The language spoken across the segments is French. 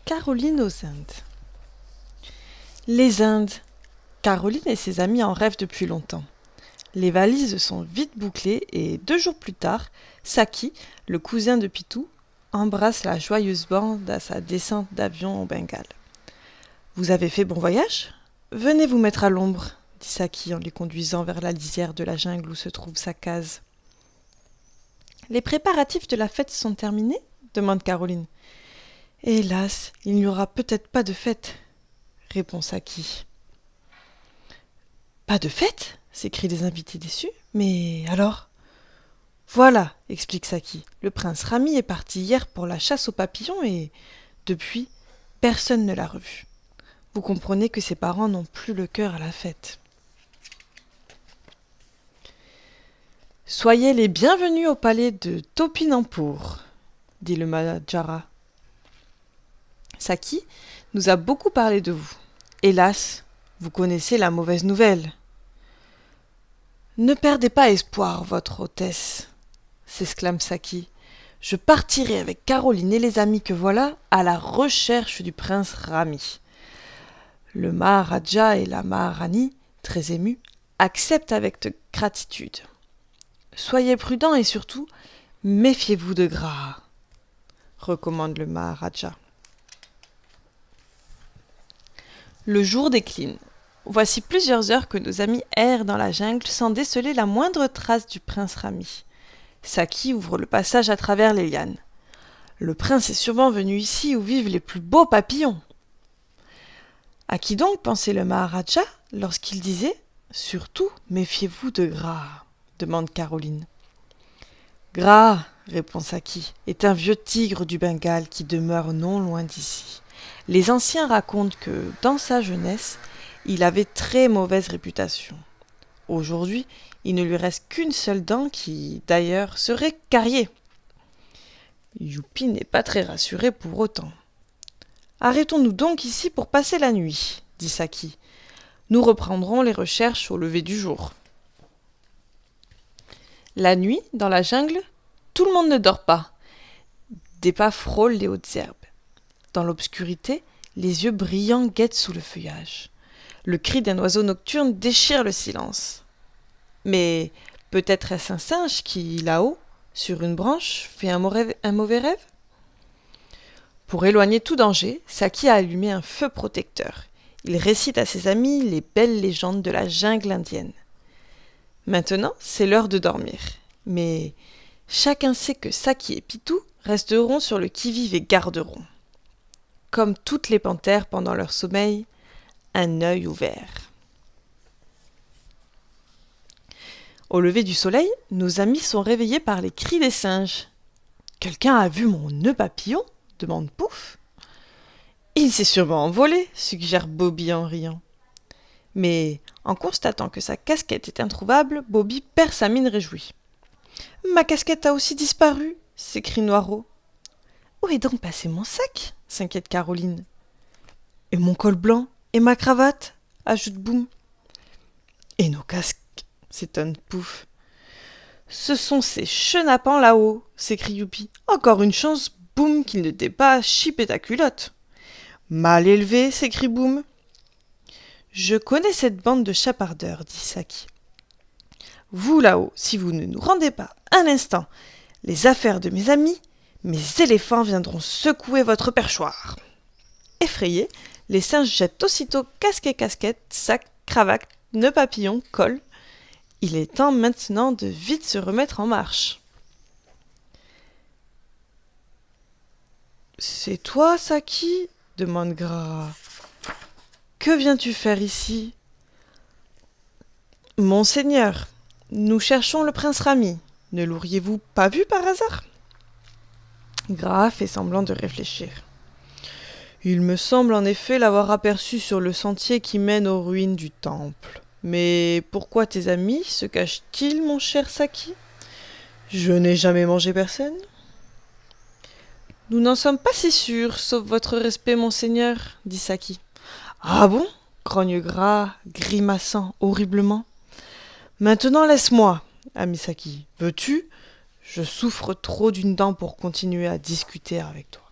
Caroline aux Indes. Les Indes. Caroline et ses amis en rêvent depuis longtemps. Les valises sont vite bouclées et 2 jours plus tard, Saki, le cousin de Pitou, embrasse la joyeuse bande à sa descente d'avion au Bengale. « Vous avez fait bon voyage ? Venez vous mettre à l'ombre, » dit Saki en les conduisant vers la lisière de la jungle où se trouve sa case. « Les préparatifs de la fête sont terminés ? » demande Caroline. « Hélas, il n'y aura peut-être pas de fête, » répond Saki. « Pas de fête ?» s'écrient les invités déçus. « Mais alors ?»« Voilà, » explique Saki. « Le prince Rami est parti hier pour la chasse aux papillons et, depuis, personne ne l'a revu. Vous comprenez que ses parents n'ont plus le cœur à la fête. »« Soyez les bienvenus au palais de Topinampour, » dit le Maharaja. Saki nous a beaucoup parlé de vous. Hélas, vous connaissez la mauvaise nouvelle. « Ne perdez pas espoir, votre hôtesse, » s'exclame Saki. « Je partirai avec Caroline et les amis que voilà à la recherche du prince Rami. » Le Maharaja et la Maharani, très émus, acceptent avec gratitude. « Soyez prudents et surtout, méfiez-vous de Graha, » recommande le Maharaja. Le jour décline. Voici plusieurs heures que nos amis errent dans la jungle sans déceler la moindre trace du prince Rami. Saki ouvre le passage à travers les lianes. Le prince est sûrement venu ici où vivent les plus beaux papillons. À qui donc pensait le Maharaja lorsqu'il disait « Surtout, méfiez-vous de Graha » demande Caroline. Graha, répond Saki, est un vieux tigre du Bengale qui demeure non loin d'ici. Les anciens racontent que, dans sa jeunesse, il avait très mauvaise réputation. Aujourd'hui, il ne lui reste qu'une seule dent qui, d'ailleurs, serait cariée. Youpi n'est pas très rassuré pour autant. « Arrêtons-nous donc ici pour passer la nuit, » dit Saki. « Nous reprendrons les recherches au lever du jour. » La nuit, dans la jungle, tout le monde ne dort pas. Des pas frôlent les hautes herbes. Dans l'obscurité, les yeux brillants guettent sous le feuillage. Le cri d'un oiseau nocturne déchire le silence. Mais peut-être est-ce un singe qui, là-haut, sur une branche, fait un mauvais rêve ? Pour éloigner tout danger, Saki a allumé un feu protecteur. Il récite à ses amis les belles légendes de la jungle indienne. Maintenant, c'est l'heure de dormir. Mais chacun sait que Saki et Pitou resteront sur le qui-vive et garderont, comme toutes les panthères pendant leur sommeil, un œil ouvert. Au lever du soleil, nos amis sont réveillés par les cris des singes. « Quelqu'un a vu mon nœud papillon ?» demande Pouf. « Il s'est sûrement envolé » suggère Bobby en riant. Mais en constatant que sa casquette est introuvable, Bobby perd sa mine réjouie. « Ma casquette a aussi disparu !» s'écrie Noiro. « Où est donc passé mon sac ?» s'inquiète Caroline. « Et mon col blanc ? Et ma cravate ?» ajoute Boum. « Et nos casques ?» s'étonne Pouf. « Ce sont ces chenapans là-haut !» s'écrie Youpi. « Encore une chance, Boum, qu'il ne t'ait pas chipé ta culotte !»« Mal élevé !» s'écrie Boum. « Je connais cette bande de chapardeurs, » dit Saki. « Vous là-haut, si vous ne nous rendez pas un instant les affaires de mes amis, mes éléphants viendront secouer votre perchoir. » Effrayés, les singes jettent aussitôt casque et casquette, sac, cravate, nœud papillon, col. Il est temps maintenant de vite se remettre en marche. « C'est toi, Saki ?» demande Graha. « Que viens-tu faire ici ?»« Monseigneur, nous cherchons le prince Rami. Ne l'auriez-vous pas vu par hasard ?» Graha fait semblant de réfléchir. « Il me semble en effet l'avoir aperçu sur le sentier qui mène aux ruines du temple. Mais pourquoi tes amis se cachent-ils, mon cher Saki ? Je n'ai jamais mangé personne. » « Nous n'en sommes pas si sûrs, sauf votre respect, monseigneur, » dit Saki. « Ah bon ?» grogne Graha, grimaçant horriblement. « Maintenant laisse-moi, ami Saki. Veux-tu ? Je souffre trop d'une dent pour continuer à discuter avec toi. »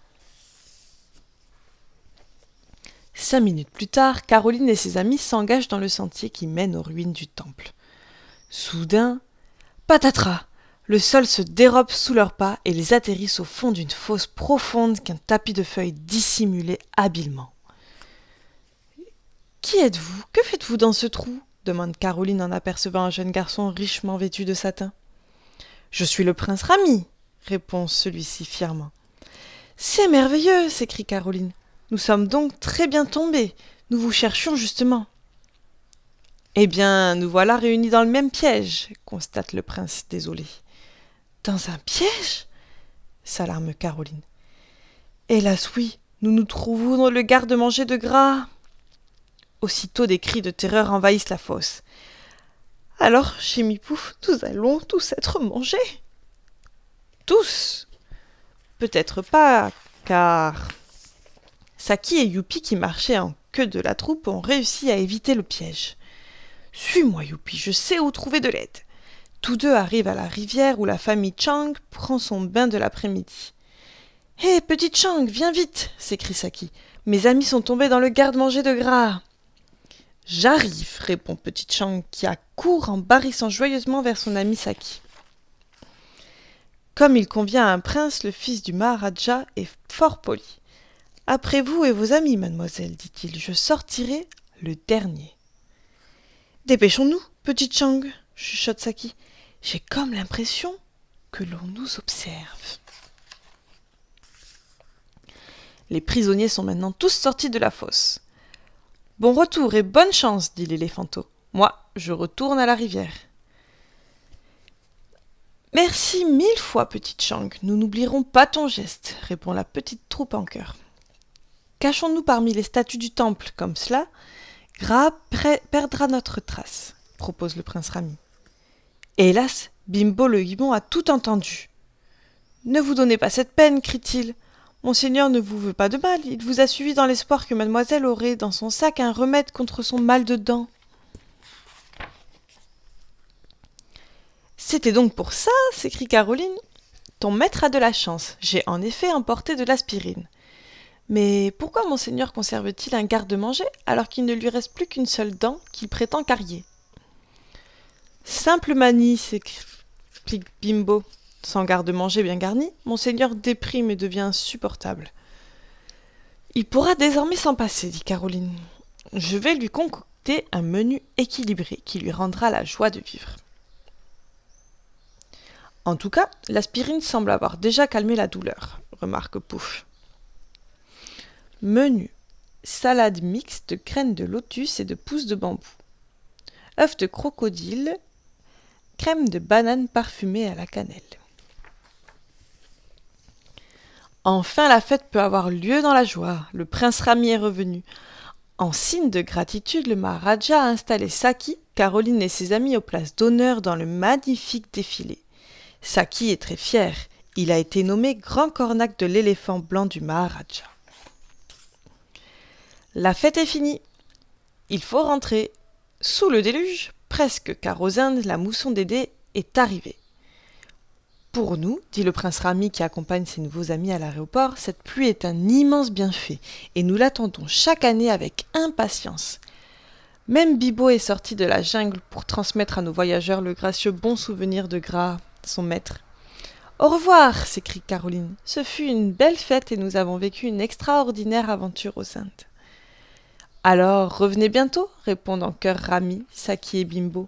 5 minutes plus tard, Caroline et ses amis s'engagent dans le sentier qui mène aux ruines du temple. Soudain, patatras! Le sol se dérobe sous leurs pas et ils atterrissent au fond d'une fosse profonde qu'un tapis de feuilles dissimulait habilement. « Qui êtes-vous? Que faites-vous dans ce trou ?» demande Caroline en apercevant un jeune garçon richement vêtu de satin. « Je suis le prince Rami !» répond celui-ci fièrement. « C'est merveilleux !» s'écrie Caroline. « Nous sommes donc très bien tombés. Nous vous cherchions justement. »« Eh bien, nous voilà réunis dans le même piège !» constate le prince désolé. « Dans un piège ?» s'alarme Caroline. « Hélas oui, nous nous trouvons dans le garde-manger de gras. » Aussitôt des cris de terreur envahissent la fosse. « Alors, chez Mipouf, nous allons tous être mangés. »« Tous ! Peut-être pas, car Saki et Youpi, qui marchaient en queue de la troupe, ont réussi à éviter le piège. Suis-moi, Youpi, je sais où trouver de l'aide. » Tous deux arrivent à la rivière où la famille Chang prend son bain de l'après-midi. « Hé, petite Chang, viens vite !» s'écrie Saki. « Mes amis sont tombés dans le garde-manger de gras. »« J'arrive !» répond petite Chang, qui accourt en barrissant joyeusement vers son ami Saki. Comme il convient à un prince, le fils du Maharaja est fort poli. « Après vous et vos amis, mademoiselle, dit-il, je sortirai le dernier. »« Dépêchons-nous, petite Chang !» chuchote Saki. « J'ai comme l'impression que l'on nous observe. » Les prisonniers sont maintenant tous sortis de la fosse. « Bon retour et bonne chance, dit l'éléphanteau. Moi, je retourne à la rivière. »« Merci 1000 fois, petite Chang, nous n'oublierons pas ton geste, répond la petite troupe en chœur. Cachons-nous parmi les statues du temple, comme cela, Gras perdra notre trace, propose le prince Rami. Hélas, Bimbo le Guimon a tout entendu. Ne vous donnez pas cette peine, crie-t-il. Monseigneur ne vous veut pas de mal, il vous a suivi dans l'espoir que mademoiselle aurait dans son sac un remède contre son mal de dents. C'était donc pour ça, s'écrie Caroline. Ton maître a de la chance, j'ai en effet emporté de l'aspirine. Mais pourquoi monseigneur conserve-t-il un garde-manger alors qu'il ne lui reste plus qu'une seule dent qu'il prétend carrier? Simple manie, s'explique Bimbo. Sans garde-manger bien garni, monseigneur déprime et devient insupportable. Il pourra désormais s'en passer, dit Caroline. Je vais lui concocter un menu équilibré qui lui rendra la joie de vivre. En tout cas, l'aspirine semble avoir déjà calmé la douleur, remarque Pouf. Menu: salade mixte de graines de lotus et de pousses de bambou. Œufs de crocodile, crème de banane parfumée à la cannelle. Enfin, la fête peut avoir lieu dans la joie. Le prince Rami est revenu. En signe de gratitude, le Maharaja a installé Saki, Caroline et ses amis aux places d'honneur dans le magnifique défilé. Saki est très fier. Il a été nommé grand cornac de l'éléphant blanc du Maharaja. La fête est finie. Il faut rentrer. Sous le déluge, presque, car aux Indes, la mousson d'Édé est arrivée. Pour nous, dit le prince Rami qui accompagne ses nouveaux amis à l'aéroport, cette pluie est un immense bienfait et nous l'attendons chaque année avec impatience. Même Bibo est sorti de la jungle pour transmettre à nos voyageurs le gracieux bon souvenir de Gras, son maître. « Au revoir !» s'écrie Caroline. « Ce fut une belle fête et nous avons vécu une extraordinaire aventure aux Indes. »« Alors, revenez bientôt !» répondent en chœur Rami, Saki et Bimbo.